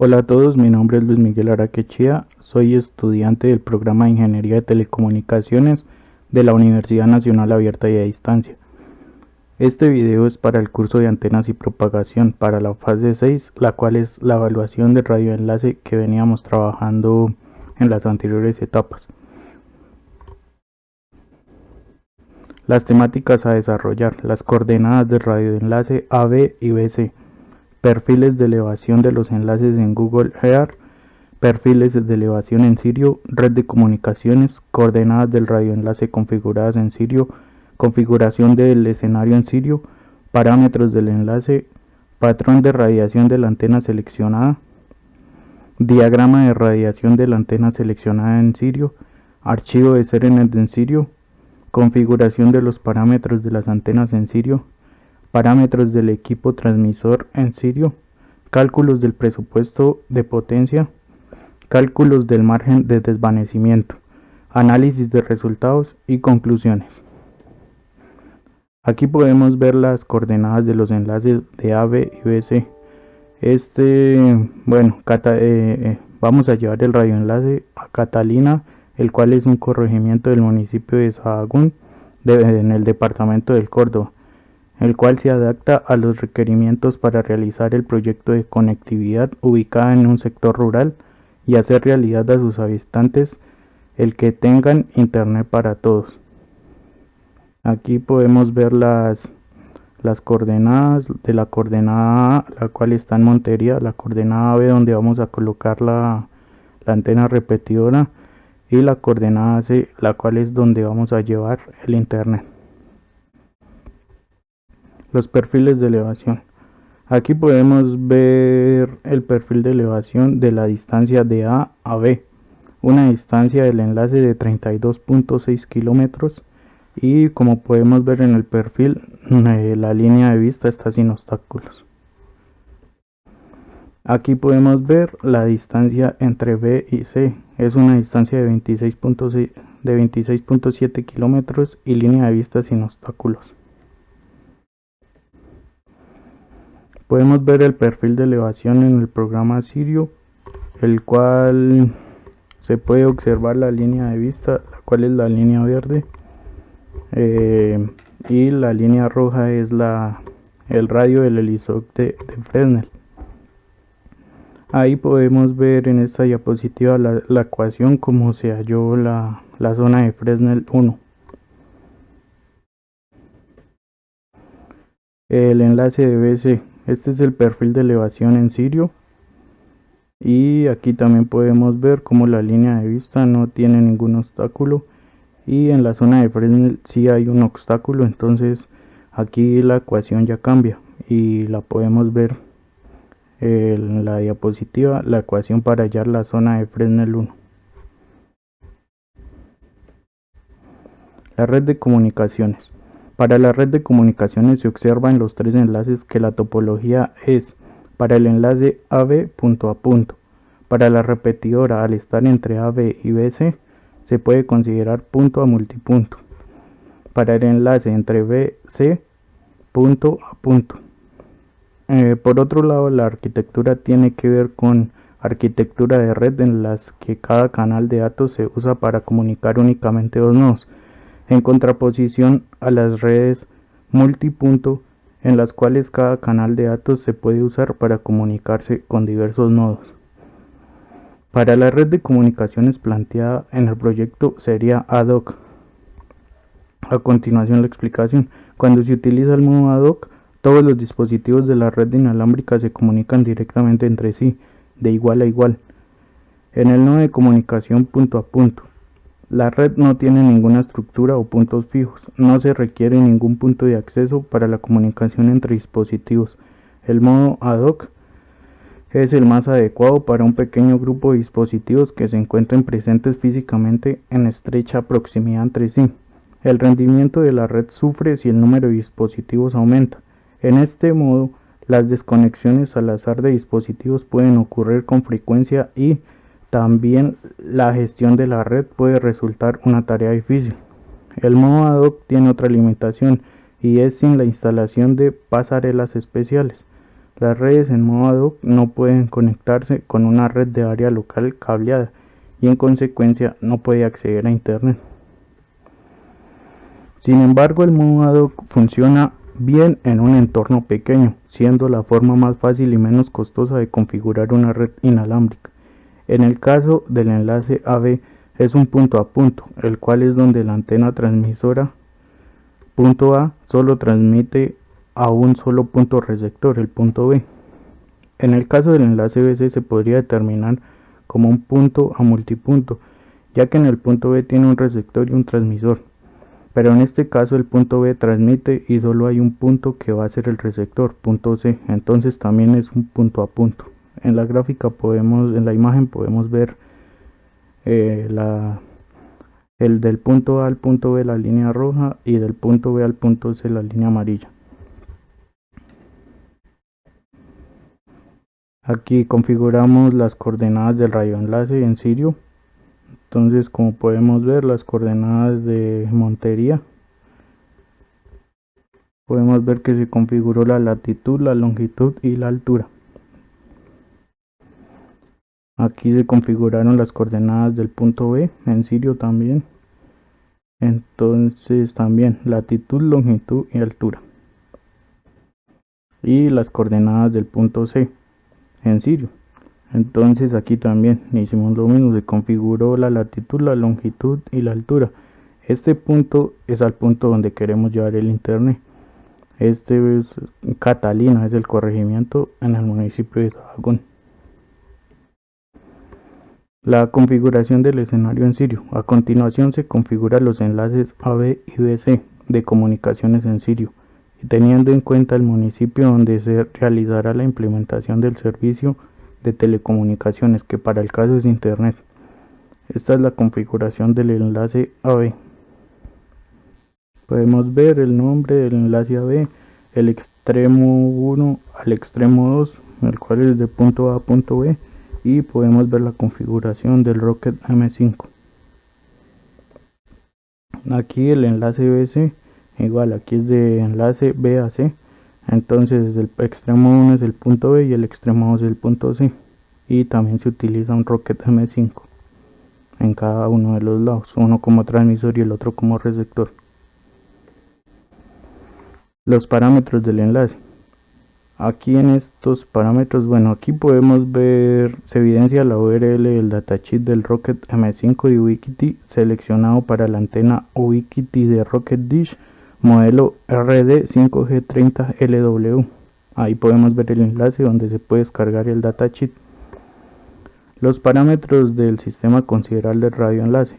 Hola a todos, mi nombre es Luis Miguel Araquechea, soy estudiante del programa de Ingeniería de Telecomunicaciones de la Universidad Nacional Abierta y a Distancia. Este video es para el curso de Antenas y Propagación para la fase 6, la cual es la evaluación de radioenlace que veníamos trabajando en las anteriores etapas. Las temáticas a desarrollar: las coordenadas de radioenlace AB y BC, perfiles de elevación de los enlaces en Google Earth, perfiles de elevación en Sirio, red de comunicaciones, coordenadas del radioenlace configuradas en Sirio, configuración del escenario en Sirio, parámetros del enlace, patrón de radiación de la antena seleccionada, diagrama de radiación de la antena seleccionada en Sirio, archivo de Ethernet en Sirio, configuración de los parámetros de las antenas en Sirio, parámetros del equipo transmisor en Sirio, cálculos del presupuesto de potencia, cálculos del margen de desvanecimiento, análisis de resultados y conclusiones. Aquí podemos ver las coordenadas de los enlaces de AB y BC. Vamos a llevar el radioenlace a Catalina, el cual es un corregimiento del municipio de Sahagún, en el departamento del Córdoba, el cual se adapta a los requerimientos para realizar el proyecto de conectividad ubicada en un sector rural y hacer realidad a sus habitantes el que tengan internet para todos. Aquí podemos ver las coordenadas de la coordenada A, la cual está en Montería, la coordenada B donde vamos a colocar la antena repetidora, y la coordenada C, la cual es donde vamos a llevar el internet. Los perfiles de elevación. Aquí podemos ver el perfil de elevación de la distancia de A a B, una distancia del enlace de 32.6 kilómetros, y como podemos ver en el perfil, la línea de vista está sin obstáculos. Aquí podemos ver la distancia entre B y C, es una distancia de 26.7 kilómetros y línea de vista sin obstáculos. Podemos ver el perfil de elevación en el programa Sirio, el cual se puede observar la línea de vista, la cual es la línea verde, y la línea roja es el radio del helisog de Fresnel. Ahí podemos ver en esta diapositiva la ecuación como se halló la zona de Fresnel 1. El enlace de BC, este es el perfil de elevación en Sirio, y aquí también podemos ver como la línea de vista no tiene ningún obstáculo, y en la zona de Fresnel sí hay un obstáculo. Entonces aquí la ecuación ya cambia y la podemos ver en la diapositiva, la ecuación para hallar la zona de Fresnel 1. La red de comunicaciones. Para la red de comunicaciones se observan los tres enlaces que la topología es: para el enlace AB punto a punto. Para la repetidora, al estar entre AB y BC, se puede considerar punto a multipunto. Para el enlace entre BC, punto a punto. Por otro lado, la arquitectura tiene que ver con arquitectura de red en las que cada canal de datos se usa para comunicar únicamente dos nodos, en contraposición a las redes multipunto, en las cuales cada canal de datos se puede usar para comunicarse con diversos nodos. Para la red de comunicaciones planteada en el proyecto sería ad hoc. A continuación la explicación. Cuando se utiliza el modo ad hoc, todos los dispositivos de la red inalámbrica se comunican directamente entre sí, de igual a igual. En el nodo de comunicación punto a punto, la red no tiene ninguna estructura o puntos fijos, no se requiere ningún punto de acceso para la comunicación entre dispositivos. El modo ad hoc es el más adecuado para un pequeño grupo de dispositivos que se encuentren presentes físicamente en estrecha proximidad entre sí. El rendimiento de la red sufre si el número de dispositivos aumenta. En este modo, las desconexiones al azar de dispositivos pueden ocurrir con frecuencia y también la gestión de la red puede resultar una tarea difícil. El modo ad hoc tiene otra limitación, y es sin la instalación de pasarelas especiales. Las redes en modo ad hoc no pueden conectarse con una red de área local cableada y en consecuencia no puede acceder a Internet. Sin embargo, el modo ad hoc funciona bien en un entorno pequeño, siendo la forma más fácil y menos costosa de configurar una red inalámbrica. En el caso del enlace AB es un punto a punto, el cual es donde la antena transmisora punto A solo transmite a un solo punto receptor, el punto B. En el caso del enlace BC se podría determinar como un punto a multipunto, ya que en el punto B tiene un receptor y un transmisor. Pero en este caso el punto B transmite y solo hay un punto que va a ser el receptor, punto C, entonces también es un punto a punto. En la gráfica en la imagen podemos ver el del punto A al punto B la línea roja y del punto B al punto C la línea amarilla. Aquí configuramos las coordenadas del radioenlace en Sirio. Entonces, como podemos ver, las coordenadas de Montería, podemos ver que se configuró la latitud, la longitud y la altura. Aquí se configuraron las coordenadas del punto B en Sirio también. Entonces también latitud, longitud y altura. Y las coordenadas del punto C en Sirio. Entonces aquí también hicimos lo mismo, se configuró la latitud, la longitud y la altura. Este punto es al punto donde queremos llevar el internet. Este es Catalina, es el corregimiento en el municipio de Sahagún. La configuración del escenario en Sirio. A continuación se configuran los enlaces AB y BC de comunicaciones en Sirio, y teniendo en cuenta el municipio donde se realizará la implementación del servicio de telecomunicaciones, que para el caso es Internet. Esta es la configuración del enlace AB. Podemos ver el nombre del enlace AB, el extremo 1 al extremo 2, el cual es de punto A a punto B, y podemos ver la configuración del Rocket M5. Aquí el enlace BC, igual aquí es de enlace B a C, entonces el extremo 1 es el punto B y el extremo 2 es el punto C, y también se utiliza un Rocket M5 en cada uno de los lados, uno como transmisor y el otro como receptor. Los parámetros del enlace. Aquí en estos parámetros, bueno, aquí podemos ver, se evidencia la URL del datasheet del Rocket M5 de Ubiquiti seleccionado para la antena Ubiquiti de Rocket Dish modelo RD5G30LW. Ahí podemos ver el enlace donde se puede descargar el datasheet. Los parámetros del sistema a considerar del radioenlace.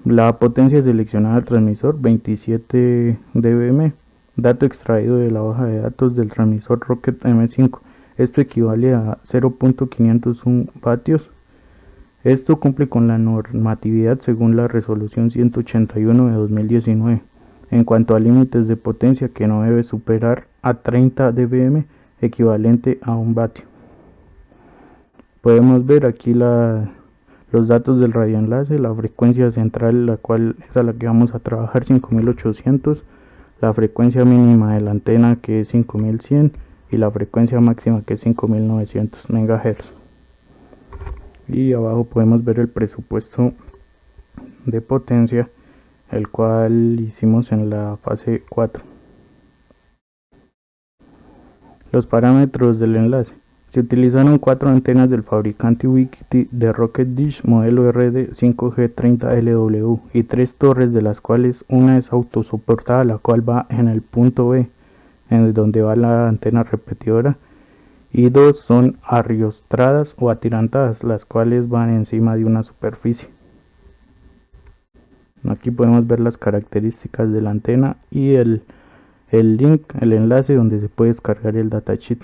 La potencia seleccionada del transmisor 27 dBm. Dato extraído de la hoja de datos del transmisor Rocket M5. Esto equivale a 0.501 vatios. Esto cumple con la normatividad según la resolución 181 de 2019 en cuanto a límites de potencia, que no debe superar a 30 dBm, equivalente a 1 vatio. Podemos ver aquí los datos del radioenlace, la frecuencia central, la cual es a la que vamos a trabajar, 5800, la frecuencia mínima de la antena, que es 5100, y la frecuencia máxima, que es 5900 MHz. Y abajo podemos ver el presupuesto de potencia, el cual hicimos en la fase 4. Los parámetros del enlace. Se utilizaron 4 antenas del fabricante Ubiquiti de Rocket Dish modelo RD5G30LW y 3 torres, de las cuales una es autosoportada, la cual va en el punto B, en donde va la antena repetidora, y 2 son arriostradas o atirantadas, las cuales van encima de una superficie. Aquí podemos ver las características de la antena y el link, el enlace donde se puede descargar el datasheet.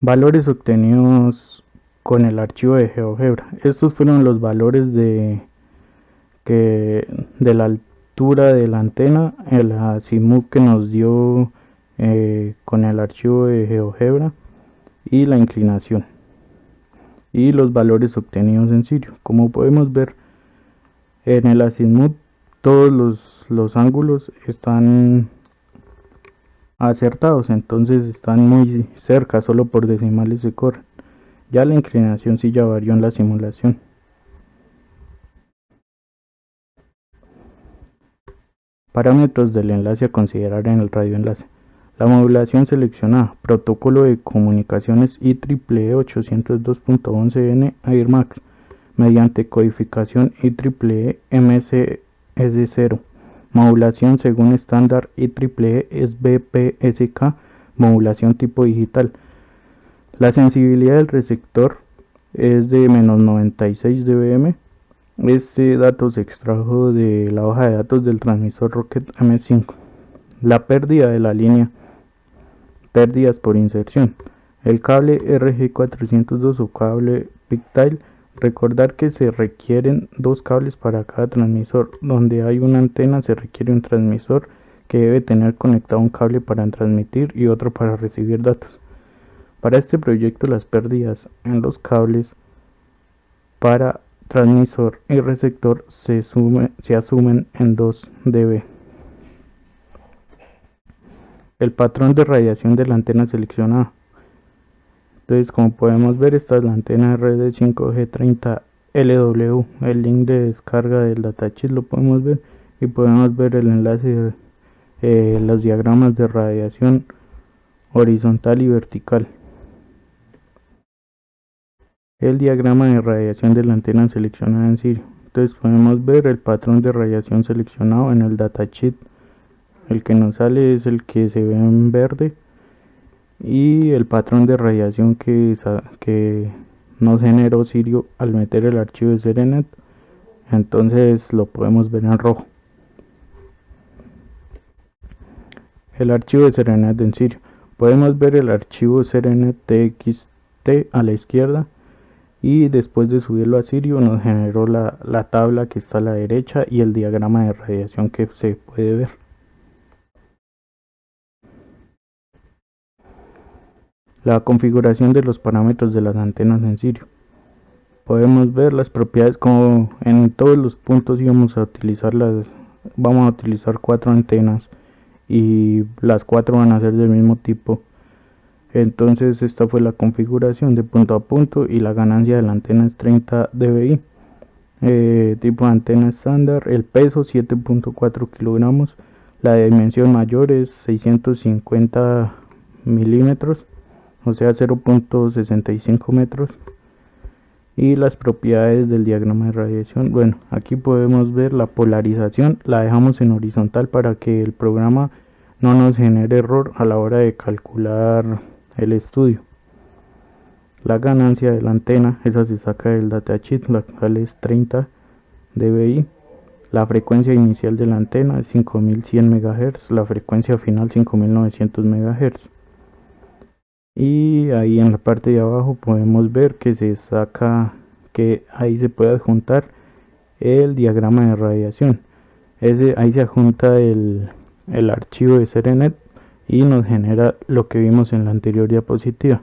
Valores obtenidos con el archivo de GeoGebra. Estos fueron los valores de la altura de la antena, el azimut que nos dio con el archivo de GeoGebra, y la inclinación, y los valores obtenidos en Sirio. Como podemos ver, en el azimut todos los ángulos están acertados, entonces están muy cerca, solo por decimales se corren. Ya la inclinación sí ya varió en la simulación. Parámetros del enlace a considerar en el radioenlace. La modulación seleccionada, protocolo de comunicaciones IEEE 802.11n AirMax, mediante codificación IEEE MCS0. Modulación según estándar IEEE SBPSK, modulación tipo digital. La sensibilidad del receptor es de menos 96 dBm. Este dato se extrajo de la hoja de datos del transmisor Rocket M5. La pérdida de la línea, pérdidas por inserción. El cable RG402 o cable pigtail. Recordar que se requieren dos cables para cada transmisor. Donde hay una antena se requiere un transmisor que debe tener conectado un cable para transmitir y otro para recibir datos. Para este proyecto las pérdidas en los cables para transmisor y receptor se asumen en 2 dB. El patrón de radiación de la antena seleccionada. Entonces, como podemos ver, esta es la antena RD 5G30LW. El link de descarga del datasheet lo podemos ver y podemos ver el enlace de los diagramas de radiación horizontal y vertical. El diagrama de radiación de la antena seleccionada en Sirio. Entonces podemos ver el patrón de radiación seleccionado en el datasheet. El que nos sale es el que se ve en verde y el patrón de radiación que nos generó Sirio al meter el archivo de Serenet, entonces lo podemos ver en rojo. El archivo de Serenet en Sirio. Podemos ver el archivo Serenet TXT a la izquierda y después de subirlo a Sirio nos generó la tabla que está a la derecha y el diagrama de radiación que se puede ver. La configuración de los parámetros de las antenas en Sirio. Podemos ver las propiedades, como en todos los puntos vamos a utilizar 4 antenas y las 4 van a ser del mismo tipo. Entonces esta fue la configuración de punto a punto y la ganancia de la antena es 30 dBi. Tipo de antena estándar, el peso 7.4 kilogramos, la dimensión mayor es 650 milímetros, o sea 0.65 metros. Y las propiedades del diagrama de radiación. Bueno, aquí podemos ver la polarización, la dejamos en horizontal para que el programa no nos genere error a la hora de calcular el estudio. La ganancia de la antena, esa se saca del datasheet, la cual es 30 dBi. La frecuencia inicial de la antena es 5100 MHz, la frecuencia final 5900 MHz. Y ahí en la parte de abajo podemos ver que se saca, que ahí se puede adjuntar el diagrama de radiación. Ahí se adjunta el archivo de Serenet y nos genera lo que vimos en la anterior diapositiva,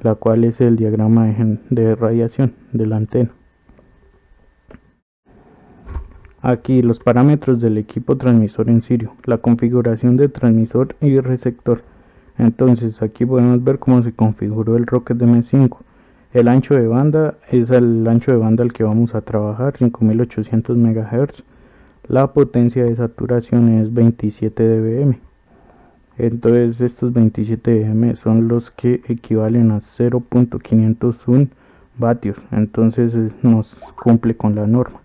la cual es el diagrama de radiación de la antena. Aquí los parámetros del equipo transmisor en Sirio, la configuración de transmisor y receptor. Entonces aquí podemos ver cómo se configuró el Rocket M5. El ancho de banda es el ancho de banda al que vamos a trabajar, 5800 MHz. La potencia de saturación es 27 dBm. Entonces estos 27 dBm son los que equivalen a 0.501 vatios. Entonces nos cumple con la norma.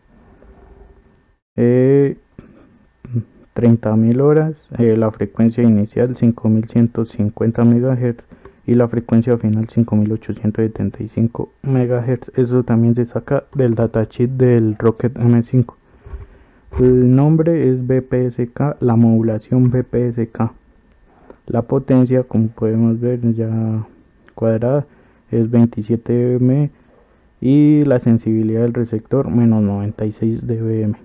30.000 horas, la frecuencia inicial 5150 MHz y la frecuencia final 5875 MHz. Eso también se saca del datasheet del Rocket M5. El nombre es BPSK, la modulación BPSK. La potencia, como podemos ver ya cuadrada, es 27 dBm y la sensibilidad del receptor menos 96 dBm.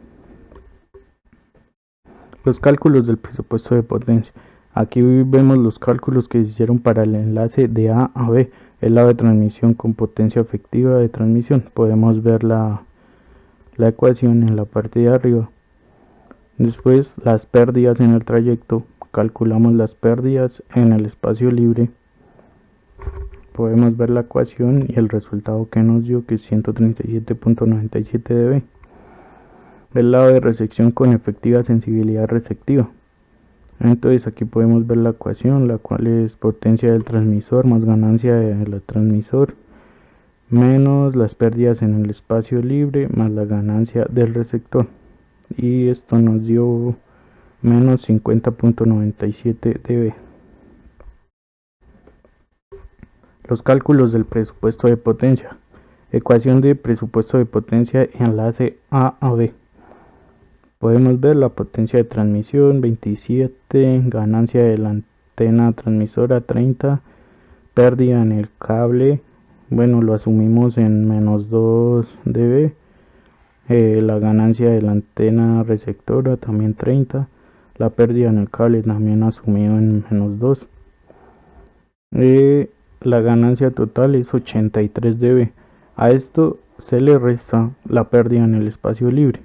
Los cálculos del presupuesto de potencia. Aquí vemos los cálculos que se hicieron para el enlace de A a B, el lado de transmisión con potencia efectiva de transmisión. Podemos ver la ecuación en la parte de arriba. Después las pérdidas en el trayecto, calculamos las pérdidas en el espacio libre. Podemos ver la ecuación y el resultado que nos dio, que es 137.97 dB. El lado de resección con efectiva sensibilidad receptiva. Entonces aquí podemos ver la ecuación, la cual es potencia del transmisor más ganancia del transmisor menos las pérdidas en el espacio libre más la ganancia del receptor, y esto nos dio menos 50.97 dB. Los cálculos del presupuesto de potencia. Ecuación de presupuesto de potencia, enlace A a B. Podemos ver la potencia de transmisión 27, ganancia de la antena transmisora 30, pérdida en el cable, bueno, lo asumimos en menos 2 dB, la ganancia de la antena receptora también 30, la pérdida en el cable también asumido en menos 2, la ganancia total es 83 dB. A esto se le resta la pérdida en el espacio libre,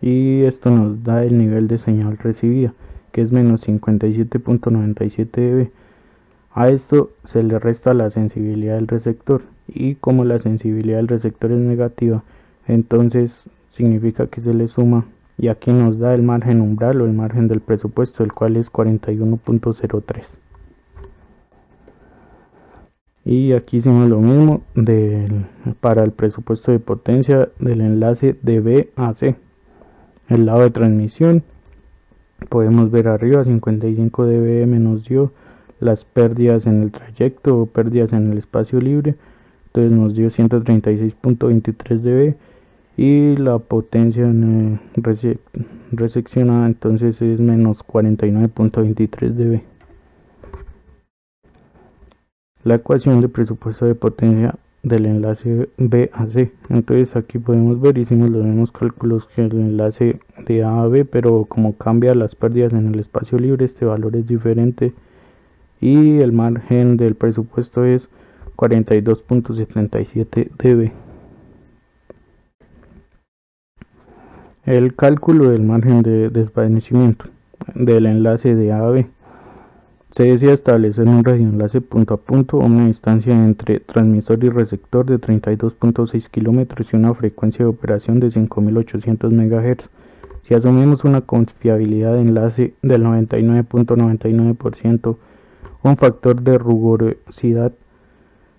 y esto nos da el nivel de señal recibida, que es menos 57.97 dB. A esto se le resta la sensibilidad del receptor, y como la sensibilidad del receptor es negativa, entonces significa que se le suma, y aquí nos da el margen umbral o el margen del presupuesto, el cual es 41.03. Y aquí hicimos lo mismo para el presupuesto de potencia del enlace de B a C. El lado de transmisión, podemos ver arriba 55 dB nos dio las pérdidas en el trayecto o pérdidas en el espacio libre, entonces nos dio 136.23 dB, y la potencia en reseccionada entonces es menos 49.23 dB. La ecuación de presupuesto de potencia del enlace B a C. Entonces aquí podemos ver, hicimos los mismos cálculos que el enlace de A a B, pero como cambia las pérdidas en el espacio libre, este valor es diferente, y el margen del presupuesto es 42.77 dB. El cálculo del margen de desvanecimiento del enlace de A a B. Se desea establecer un radioenlace punto a punto a una distancia entre transmisor y receptor de 32.6 km y una frecuencia de operación de 5800 MHz. Si asumimos una confiabilidad de enlace del 99.99%, un factor de rugosidad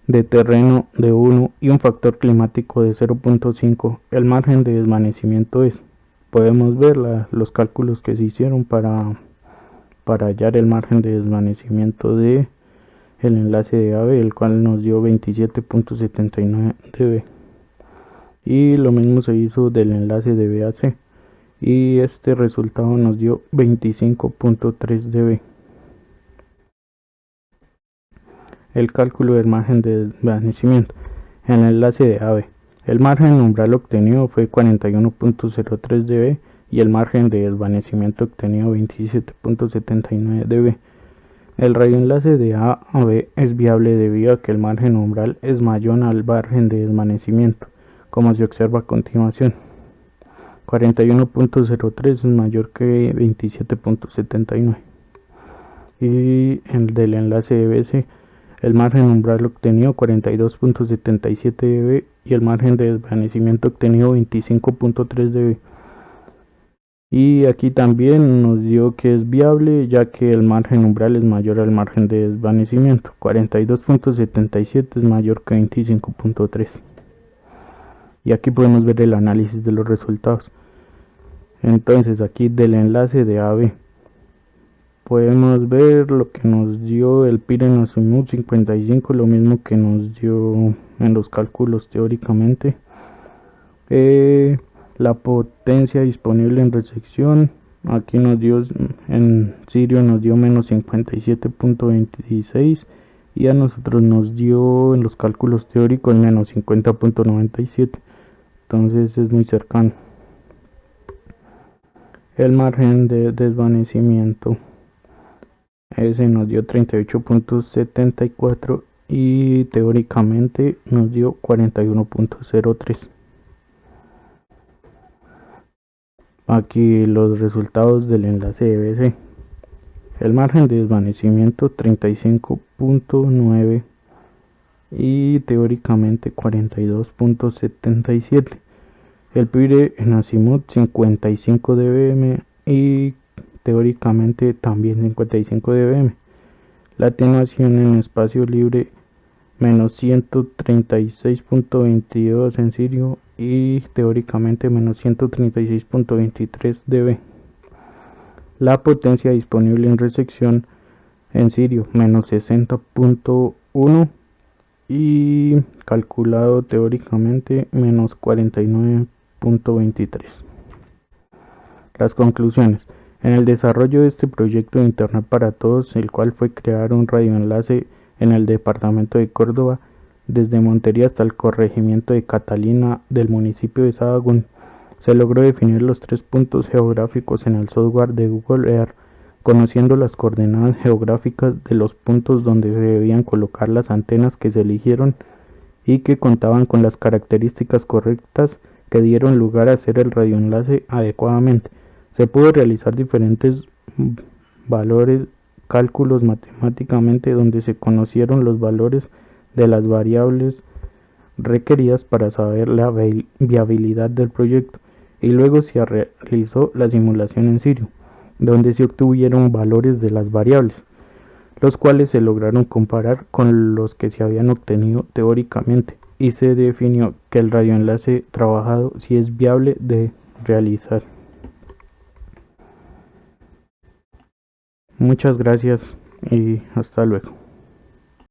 de terreno de 1 y un factor climático de 0.5, el margen de desvanecimiento es, podemos ver los cálculos que se hicieron para hallar el margen de desvanecimiento de el enlace de AB, el cual nos dio 27.79 dB, y lo mismo se hizo del enlace de BAC, y este resultado nos dio 25.3 dB. El cálculo del margen de desvanecimiento en el enlace de AB. El margen umbral obtenido fue 41.03 dB y el margen de desvanecimiento obtenido 27.79 dB. El radioenlace de A a B es viable debido a que el margen umbral es mayor al margen de desvanecimiento, como se observa a continuación. 41.03 es mayor que 27.79. Y el del enlace de BC, el margen umbral obtenido 42.77 dB y el margen de desvanecimiento obtenido 25.3 dB. Y aquí también nos dio que es viable, ya que el margen umbral es mayor al margen de desvanecimiento. 42.77 es mayor que 25.3. Y aquí podemos ver el análisis de los resultados. Entonces aquí del enlace de AB podemos ver lo que nos dio el Pirenosumud 55, lo mismo que nos dio en los cálculos teóricamente. La potencia disponible en resección, aquí nos dio en Sirio nos dio menos 57.26, y a nosotros nos dio en los cálculos teóricos menos 50.97, entonces es muy cercano. El margen de desvanecimiento, ese nos dio 38.74 y teóricamente nos dio 41.03. Aquí los resultados del enlace EBC. El margen de desvanecimiento 35.9 y teóricamente 42.77. El PIR en azimut 55 dBm y teóricamente también 55 dBm. La atenuación en espacio libre menos 136.22 en sirio y teóricamente menos 136.23 dB. La potencia disponible en resección en sirio menos 60.1 y calculado teóricamente menos 49.23. Las conclusiones. En el desarrollo de este proyecto de Internet para Todos, el cual fue crear un radioenlace en el departamento de Córdoba, desde Montería hasta el corregimiento de Catalina del municipio de Sahagún, se logró definir los 3 puntos geográficos en el software de Google Earth, conociendo las coordenadas geográficas de los puntos donde se debían colocar las antenas que se eligieron y que contaban con las características correctas que dieron lugar a hacer el radioenlace adecuadamente. Se pudo realizar diferentes cálculos matemáticamente donde se conocieron los valores de las variables requeridas para saber la viabilidad del proyecto, y luego se realizó la simulación en sirio, donde se obtuvieron valores de las variables, los cuales se lograron comparar con los que se habían obtenido teóricamente, y se definió que el radioenlace trabajado sí es viable de realizar. Muchas gracias y hasta luego.